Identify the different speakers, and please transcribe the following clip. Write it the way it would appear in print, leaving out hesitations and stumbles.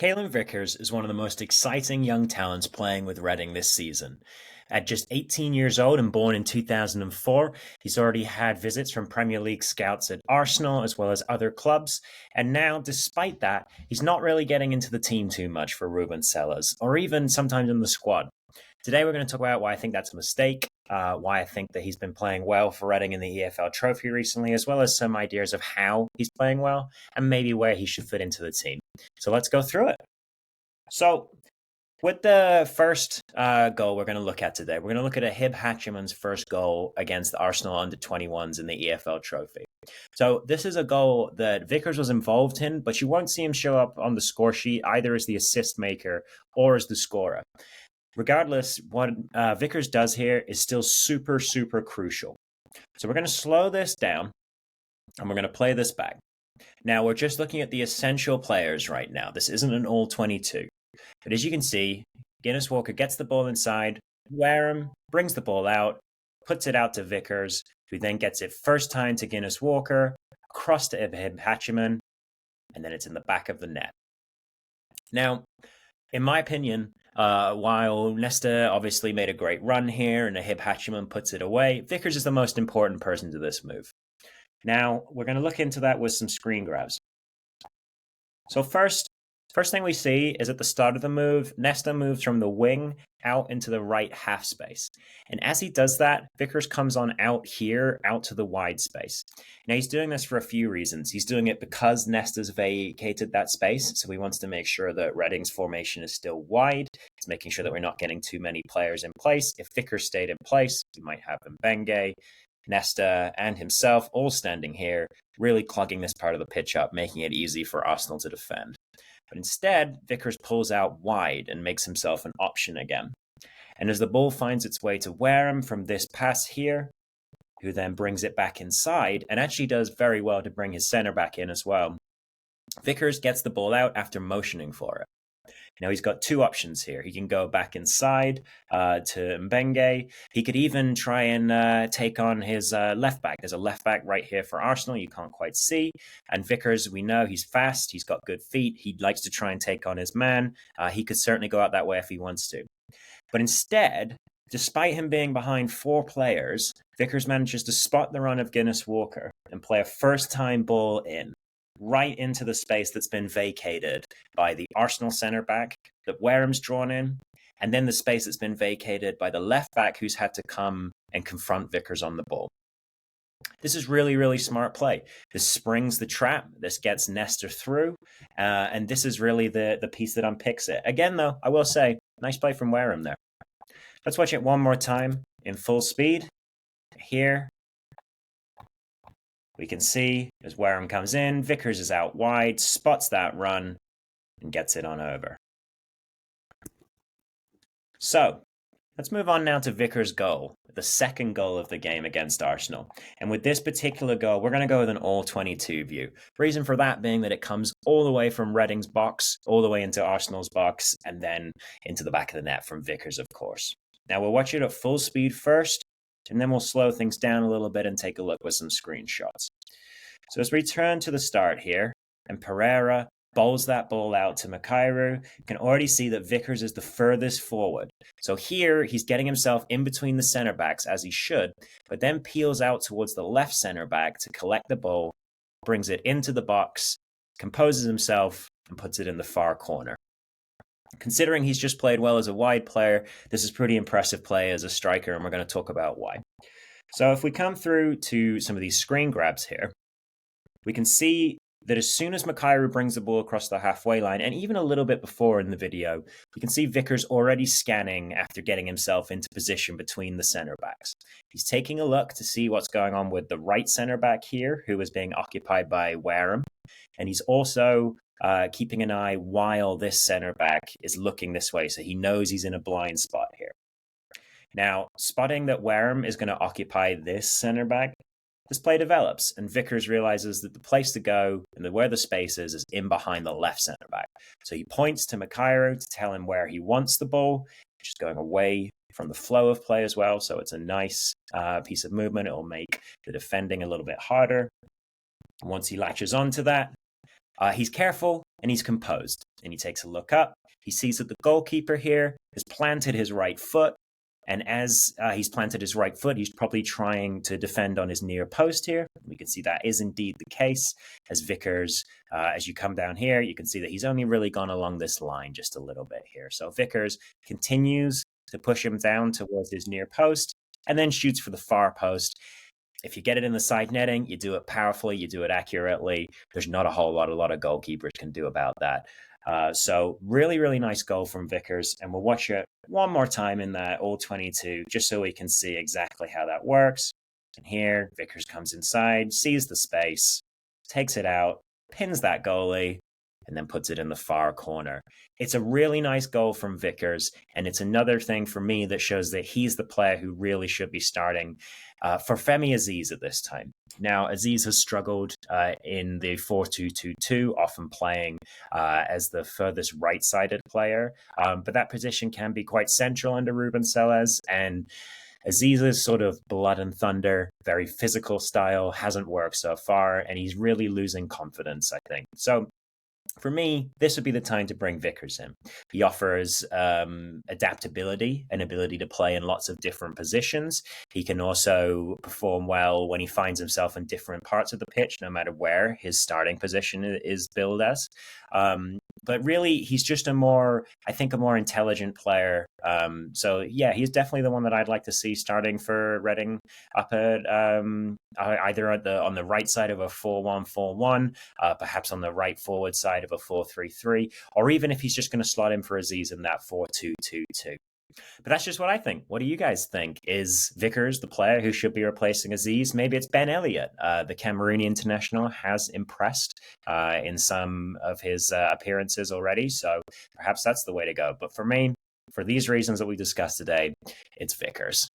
Speaker 1: Caylan Vickers is one of the most exciting young talents playing with Reading this season. At just 18 years old and born in 2004, he's already had visits from Premier League scouts at Arsenal as well as other clubs. And now, despite that, he's not really getting into the team too much for Ruben Sellers, or even sometimes in the squad. Today, we're going to talk about why I think that's a mistake, why I think that he's been playing well for Reading in the EFL Trophy recently, as well as some ideas of how he's playing well and maybe where he should fit into the team. So let's go through it. So, with the first goal we're going to look at today, we're going to look at a Hib Hatchiman's first goal against the Arsenal U21s in the EFL Trophy. So this is a goal that Vickers was involved in, but you won't see him show up on the score sheet either as the assist maker or as the scorer. Regardless, what Vickers does here is still super, super crucial. So we're going to slow this down and we're going to play this back. Now, we're just looking at the essential players right now. This isn't an all 22. But as you can see, Guinness Walker gets the ball inside, Wareham brings the ball out, puts it out to Vickers, who then gets it first time to Guinness Walker, across to Hib Hatchiman, and then it's in the back of the net. Now, in my opinion, while Nesta obviously made a great run here and Hib Hatchiman puts it away, Vickers is the most important person to this move. Now, we're going to look into that with some screen grabs. So first thing we see is at the start of the move, Nesta moves from the wing out into the right half space. And as he does that, Vickers comes on out here, out to the wide space. Now, he's doing this for a few reasons. He's doing it because Nesta's vacated that space, so he wants to make sure that Reading's formation is still wide. He's making sure that we're not getting too many players in place. If Vickers stayed in place, we might have Mbenge, Nesta, and himself all standing here, really clogging this part of the pitch up, making it easy for Arsenal to defend. But instead, Vickers pulls out wide and makes himself an option again. And as the ball finds its way to Wareham from this pass here, who then brings it back inside, and actually does very well to bring his centre back in as well, Vickers gets the ball out after motioning for it. Now, he's got two options here. He can go back inside to Mbenge. He could even try and take on his left back. There's a left back right here for Arsenal you can't quite see. And Vickers, we know he's fast. He's got good feet. He likes to try and take on his man. He could certainly go out that way if he wants to. But instead, despite him being behind four players, Vickers manages to spot the run of Guinness Walker and play a first-time ball in, right into the space that's been vacated by the Arsenal centre-back that Wareham's drawn in, and then the space that's been vacated by the left-back who's had to come and confront Vickers on the ball. This is really, really smart play. This springs the trap. This gets Nesta through, and this is really the piece that unpicks it. Again, though, I will say, nice play from Wareham there. Let's watch it one more time in full speed. Here, we can see as Wareham comes in, Vickers is out wide, spots that run, and gets it on over. So, let's move on now to Vickers' goal, the second goal of the game against Arsenal. And with this particular goal, we're going to go with an all-22 view. Reason for that being that it comes all the way from Reading's box, all the way into Arsenal's box, and then into the back of the net from Vickers, of course. Now, we'll watch it at full speed first, and then we'll slow things down a little bit and take a look with some screenshots. So as we turn to the start here, and Pereira bowls that ball out to Makairu, you can already see that Vickers is the furthest forward. So here, he's getting himself in between the centre-backs, as he should, but then peels out towards the left centre-back to collect the ball, brings it into the box, composes himself, and puts it in the far corner. Considering he's just played well as a wide player, this is pretty impressive play as a striker, and we're going to talk about why. So if we come through to some of these screen grabs here, we can see that as soon as Makairu brings the ball across the halfway line, and even a little bit before in the video, we can see Vickers already scanning after getting himself into position between the centre-backs. He's taking a look to see what's going on with the right centre-back here, who is being occupied by Wareham, and he's also keeping an eye while this centre-back is looking this way, so he knows he's in a blind spot here. Now, spotting that Wareham is going to occupy this centre-back, this play develops, and Vickers realizes that the place to go and where the space is in behind the left centre-back. So he points to Makairu to tell him where he wants the ball, which is going away from the flow of play as well, so it's a nice piece of movement. It will make the defending a little bit harder. Once he latches onto that, He's careful and he's composed, and he takes a look up. He sees that the goalkeeper here has planted his right foot, and as he's planted his right foot, he's probably trying to defend on his near post here. We can see that is indeed the case. As Vickers, as you come down here, you can see that he's only really gone along this line just a little bit here. So Vickers continues to push him down towards his near post and then shoots for the far post. If you get it in the side netting, you do it powerfully, you do it accurately. There's not a lot of goalkeepers can do about that. So really, really nice goal from Vickers. And we'll watch it one more time in that all 22, just so we can see exactly how that works. And here, Vickers comes inside, sees the space, takes it out, pins that goalie, and then puts it in the far corner. It's a really nice goal from Vickers, and it's another thing for me that shows that he's the player who really should be starting for Femi Aziz at this time. Now, Aziz has struggled in the 4-2-2-2, often playing as the furthest right-sided player, but that position can be quite central under Ruben Selles, and Aziz's sort of blood and thunder, very physical style hasn't worked so far, and he's really losing confidence, I think. So for me, this would be the time to bring Vickers in. He offers adaptability and ability to play in lots of different positions. He can also perform well when he finds himself in different parts of the pitch, no matter where his starting position is billed as. But really, he's just a more intelligent player. So yeah, he's definitely the one that I'd like to see starting for Reading up at either on the right side of a 4-1-4-1, perhaps on the right forward side of a 4-3-3, or even if he's just going to slot in for Aziz in that 4-2-2-2. But that's just what I think. What do you guys think? Is Vickers the player who should be replacing Aziz? Maybe it's Ben Elliott. The Cameroonian international has impressed in some of his appearances already, so perhaps that's the way to go. But for me, for these reasons that we discussed today, it's Vickers.